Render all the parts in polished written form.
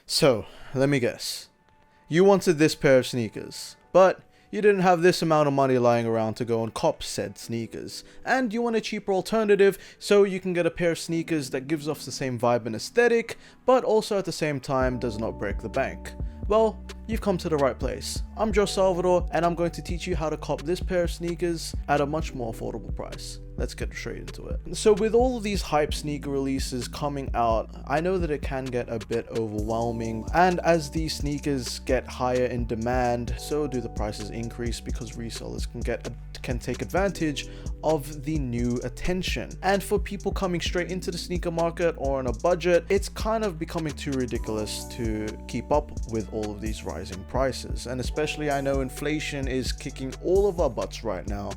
So, let me guess. You wanted this pair of sneakers, but you didn't have this amount of money lying around to go and cop said sneakers, and you want a cheaper alternative so you can get a pair of sneakers that gives off the same vibe and aesthetic, but also at the same time does not break the bank. Well, you've come to the right place. I'm Salvador, and I'm going to teach you how to cop this pair of sneakers at a much more affordable price. Let's get straight into it. So with all of these hype sneaker releases coming out, I know that it can get a bit overwhelming, and as these sneakers get higher in demand, so do the prices increase because resellers can take advantage of the new attention. And for people coming straight into the sneaker market or on a budget, it's kind of becoming too ridiculous to keep up with all of these rising prices. And especially, I know inflation is kicking all of our butts right now.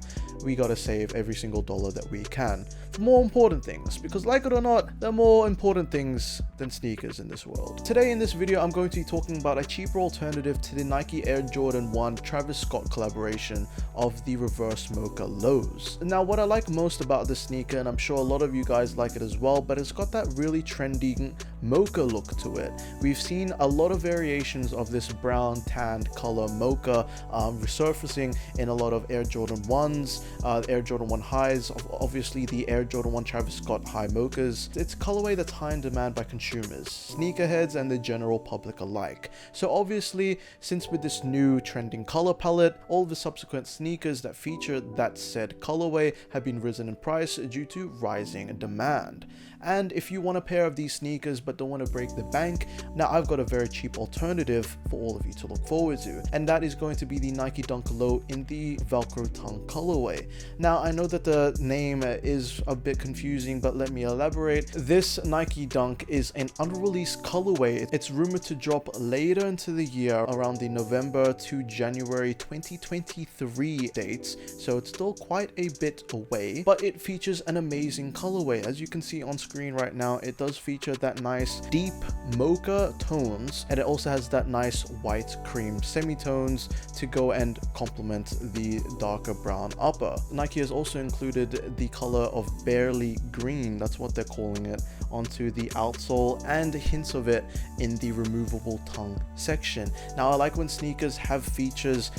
We gotta save every single dollar that we can for more important things, because like it or not, there are more important things than sneakers in this world. Today in this video, I'm going to be talking about a cheaper alternative to the Nike Air Jordan 1 Travis Scott collaboration of the reverse mocha lows. Now, what I like most about this sneaker, and I'm sure a lot of you guys like it as well, but it's got that really trendy mocha look to it. We've seen a lot of variations of this brown tanned color mocha resurfacing in a lot of Air Jordan 1s, Air Jordan 1 highs, obviously the Air Jordan 1 Travis Scott high mochas. It's a colorway that's high in demand by consumers, sneakerheads, and the general public alike. So obviously, since with this new trending color palette, all the subsequent sneakers that feature that said colorway have been risen in price due to rising demand. And if you want a pair of these sneakers but don't want to break the bank, now I've got a very cheap alternative for all of you to look forward to, and that is going to be the Nike Dunk Low in the Velcro tongue colorway. Now, I know that the name is a bit confusing, but let me elaborate. This Nike Dunk is an unreleased colorway. It's rumored to drop later into the year, around the November to January 2023 dates, so it's still quite a bit away, but it features an amazing colorway. As you can see on screen right now, it does feature that nice deep mocha tones, and it also has that nice white cream semitones to go and complement the darker brown upper. Nike has also included the color of barely green, that's what they're calling it, onto the outsole, and hints of it in the removable tongue section. Now, I like when sneakers have features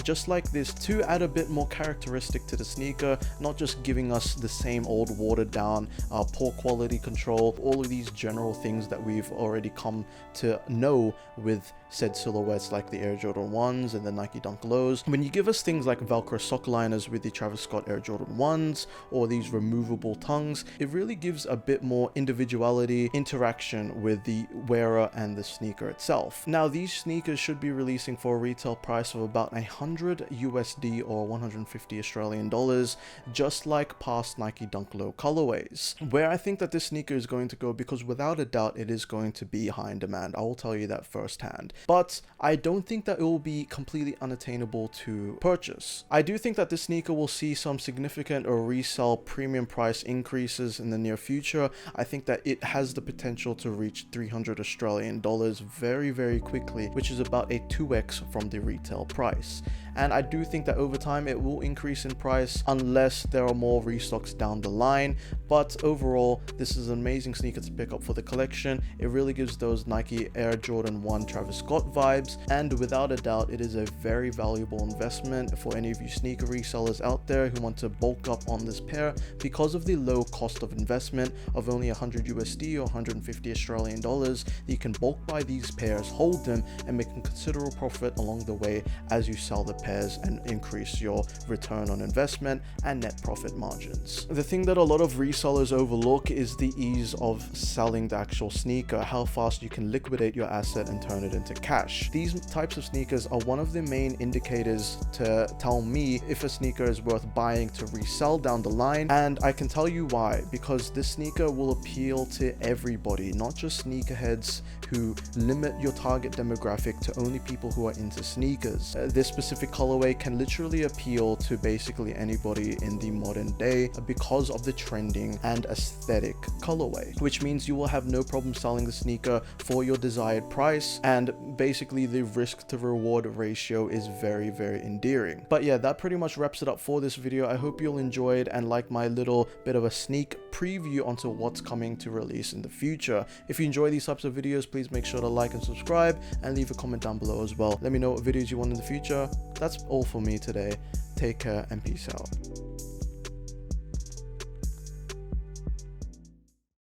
just like this to add a bit more characteristic to the sneaker, not just giving us the same old watered down poor quality control, all of these general things that we've already come to know with said silhouettes like the Air Jordan 1s and the Nike Dunk Lows. When you give us things like Velcro sock liners with the Travis Scott Air Jordan 1s or these removable tongues, it really gives a bit more individuality, interaction with the wearer and the sneaker itself. Now, these sneakers should be releasing for a retail price of about 100 USD or 150 Australian dollars, just like past Nike Dunk Low colorways. Where I think that this sneaker is going to go, because without a doubt it is going to be high in demand, I will tell you that firsthand, but I don't think that it will be completely unattainable to purchase. I do think that this sneaker will see some significant or resale premium price increases in the near future. I think that it has the potential to reach 300 Australian dollars very quickly, which is about a 2x from the retail price. And I do think that over time it will increase in price unless there are more restocks down the line. But overall, this is an amazing sneaker to pick up for the collection. It really gives those Nike Air Jordan 1 Travis Scott vibes, and without a doubt it is a very valuable investment for any of you sneaker resellers out there who want to bulk up on this pair. Because of the low cost of investment of only 100 USD or 150 Australian dollars, you can bulk buy these pairs, hold them, and make a considerable profit along the way as you sell the pairs and increase your return on investment and net profit margins. The thing that a lot of resellers overlook is the ease of selling the actual sneaker, how fast you can liquidate your asset and turn it into cash. These types of sneakers are one of the main indicators to tell me if a sneaker is worth buying to resell down the line, and I can tell you why. Because this sneaker will appeal to everybody, not just sneakerheads who limit your target demographic to only people who are into sneakers. This specific colorway can literally appeal to basically anybody in the modern day because of the trending and aesthetic colorway, which means you will have no problem selling the sneaker for your desired price, and basically the risk to reward ratio is very, very endearing. But yeah, that pretty much wraps it up for this video. I hope you'll enjoy it and like my little bit of a sneak preview onto what's coming to release in the future. If you enjoy these types of videos, please make sure to like and subscribe and leave a comment down below as well. Let me know what videos you want in the future. That's all for me today. Take care and peace out.